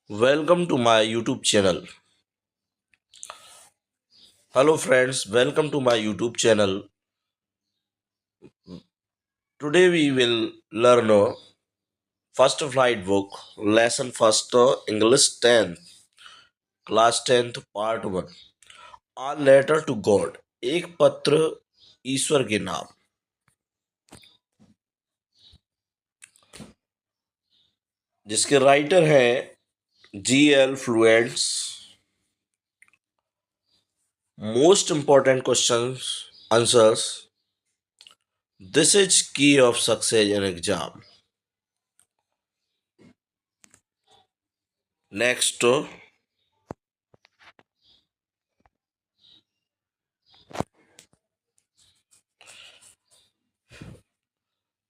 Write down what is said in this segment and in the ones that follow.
Welcome to my YouTube channel. Hello friends, welcome to my YouTube channel. Today we will learn first flight book, lesson first, English 10th, class 10th, part 1. A letter to God, एक पत्र ईश्वर के नाम, जिसके writer हैं G.L. Fuentes. Most important questions answers. This is key of success in exam. Next,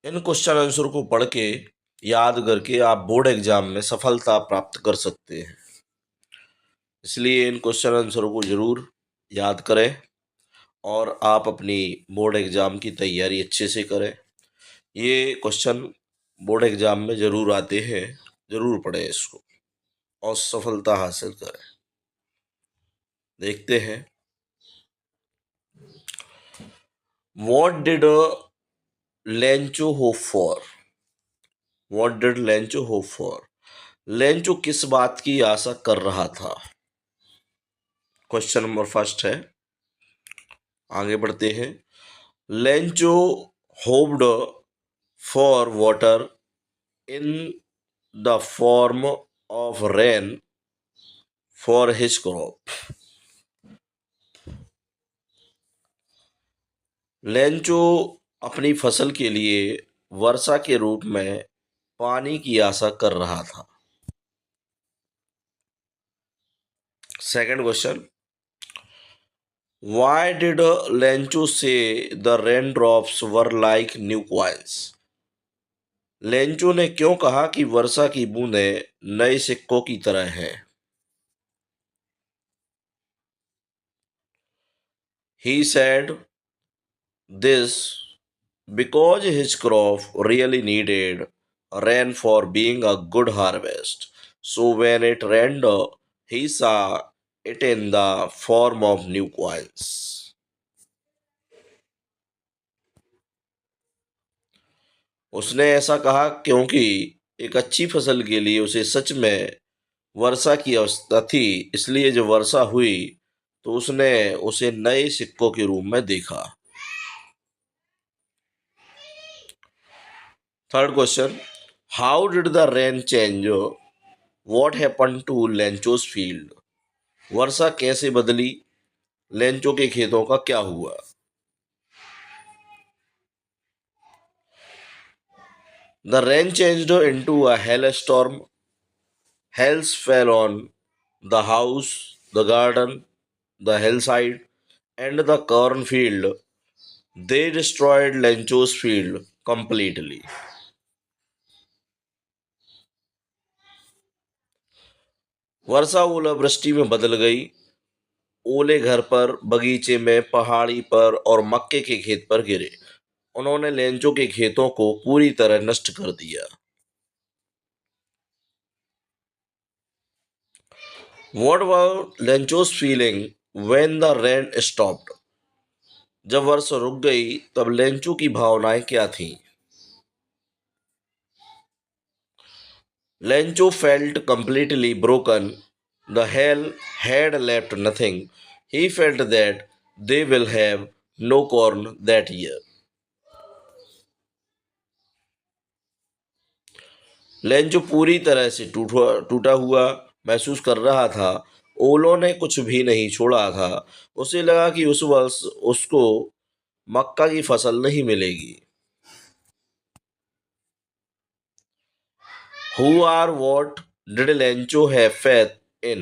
इन question answer को पढ़ के याद करके आप बोर्ड एग्जाम में सफलता प्राप्त कर सकते हैं. इसलिए इन क्वेश्चन आंसरों को जरूर याद करें और आप अपनी बोर्ड एग्जाम की तैयारी अच्छे से करें. ये क्वेश्चन बोर्ड एग्जाम में जरूर आते हैं, जरूर पढ़ें इसको और सफलता हासिल करें. देखते हैं. What did Lencho hope for? What did Lencho hope for? Lencho किस बात की आशा कर रहा था? क्वेश्चन नंबर फर्स्ट है. आगे बढ़ते हैं. Lencho hoped for water in the form of rain for his crop. Lencho अपनी फसल के लिए वर्षा के रूप में पानी की आशा कर रहा था. Second question. Why did Lencho say the raindrops were like new coins? Lencho ने क्यों कहा कि वर्षा की बूंदें नए सिक्कों की तरह हैं? He said this because his crop really needed rain for being a good harvest. So when it rained, he saw it in the form of new coins. उसने ऐसा कहा क्योंकि एक अच्छी फसल के लिए उसे सच में वर्षा की अवस्था थी. इसलिए जब वर्षा हुई तो उसने उसे नए सिक्कों के रूप में देखा. Third question. How did the rain change what happen to Lencho's field? वर्षा कैसे बदली? लेंचो के खेतों का क्या हुआ? The rain changed into a hailstorm. Hails fell on the house, the garden, the hillside, and the cornfield. They destroyed Lencho's field completely. वर्षा ओलावृष्टि में बदल गई. ओले घर पर, बगीचे में, पहाड़ी पर और मक्के के खेत पर गिरे. उन्होंने लेंचो के खेतों को पूरी तरह नष्ट कर दिया. What were Lencho's feeling when the rain stopped? जब वर्षा रुक गई तब लेंचो की भावनाएं क्या थीं? Lencho felt completely broken. The hell had left nothing. He felt that they will have no corn that year. Lencho पूरी तरह से टूटा हुआ महसूस कर रहा था. ओलों ने कुछ भी नहीं छोड़ा था. उसे लगा कि उस वर्ष उसको मक्का की फसल नहीं मिलेगी. Who or what did Lencho have faith in?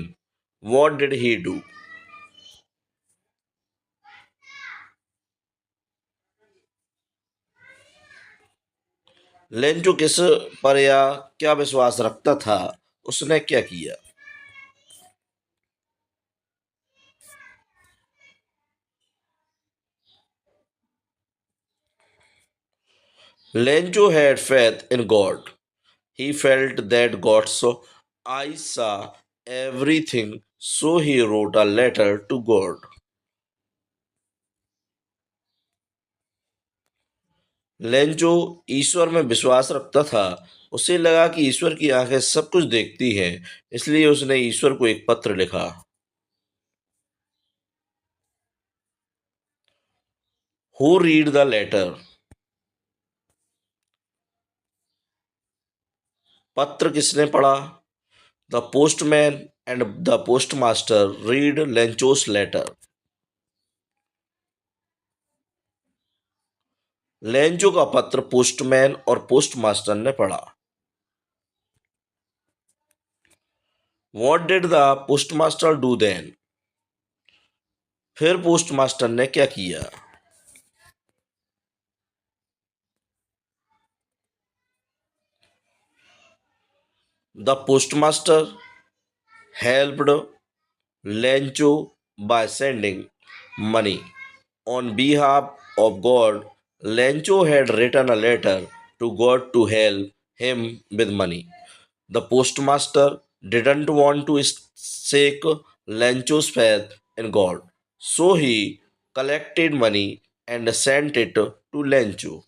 What did he do? Lencho किस पर या क्या विश्वास रखता था? उसने क्या किया? Lencho had faith in God. He felt that God's I saw everything, so he wrote a letter to God. Lencho ईश्वर में विश्वास रखता था। उसे लगा कि ईश्वर की आंखें सब कुछ देखती हैं, इसलिए उसने ईश्वर को एक पत्र लिखा। Who read the letter? पत्र किसने पढ़ा? The postman and the postmaster read लेंचोस letter. Lencho का पत्र पोस्टमैन और पोस्टमास्टर ने पढ़ा। What did the postmaster do then? फिर पोस्टमास्टर ने क्या किया? The postmaster helped Lencho by sending money. On behalf of God, Lencho had written a letter to God to help him with money. The postmaster didn't want to shake Lencho's faith in God, so he collected money and sent it to Lencho.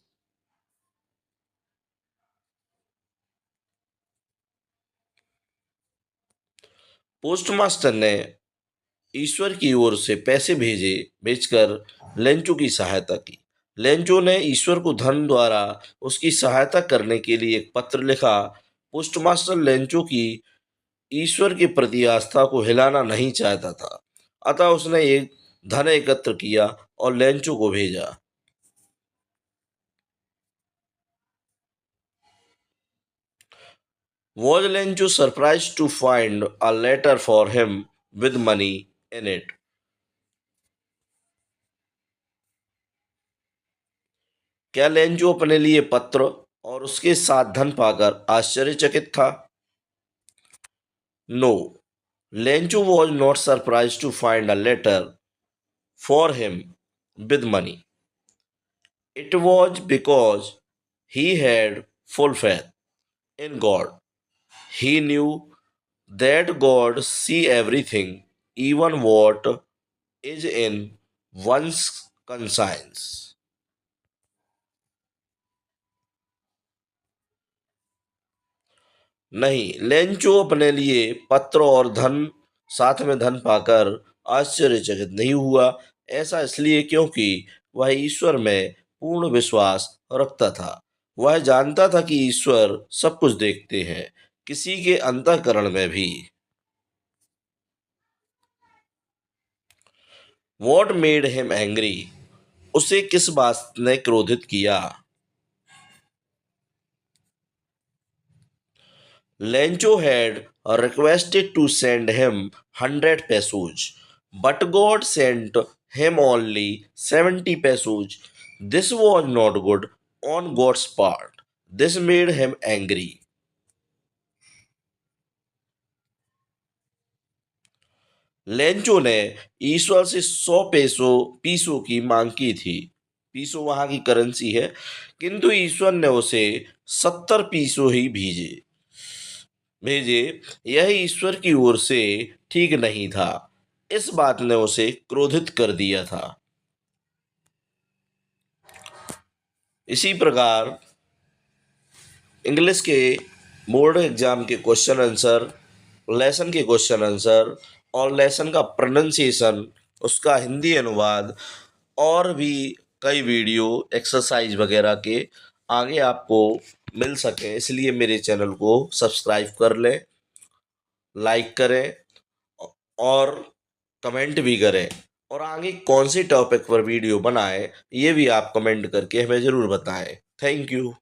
Postmaster ने ईश्वर की ओर से पैसे भेजकर Lencho की सहायता की। Lencho ने ईश्वर को धन द्वारा उसकी सहायता करने के लिए एक पत्र लिखा। पोस्टमास्टर लेंचो की ईश्वर के प्रति आस्था को हिलाना नहीं चाहता था, अतः उसने एक धन एकत्र किया और लेंचो को भेजा। Was Lencho surprised to find a letter for him with money in it? क्या लेंचो अपने लिए पत्र और उसके साथ धन पाकर आश्चर्यचकित था? No, Lencho was not surprised to find a letter for him with money. It was because he had full faith in God. He knew that God see everything, even what is in one's conscience. नहीं, Lencho अपने लिए पत्र और साथ में धन पाकर आश्चर्यचकित नहीं हुआ। ऐसा इसलिए क्योंकि वह ईश्वर में पूर्ण विश्वास रखता था। वह जानता था कि ईश्वर सब कुछ देखते हैं, किसी के अंतःकरण में भी। What made him angry? उसे किस बात ने क्रोधित किया? Lencho had requested to send him 100 pesos, but God sent him only 70 pesos. This was not good on God's part. This made him angry. Lencho ने ईश्वर से 100 पीसो की मांग की थी। पीसो वहां की करेंसी है, किंतु ईश्वर ने उसे 70 पीसो ही भेजे। यह ईश्वर की ओर से ठीक नहीं था। इस बात ने उसे क्रोधित कर दिया था। इसी प्रकार इंग्लिश के बोर्ड एग्जाम के क्वेश्चन आंसर, लेसन के क्वेश्चन आंसर और लेसन का प्रोनाउंसिएशन, उसका हिंदी अनुवाद और भी कई वीडियो एक्सरसाइज वगैरह के आगे आपको मिल सके, इसलिए मेरे चैनल को सब्सक्राइब कर लें, लाइक करें और कमेंट भी करें। और आगे कौन से टॉपिक पर वीडियो बनाएं, ये भी आप कमेंट करके हमें ज़रूर बताएं। Thank you.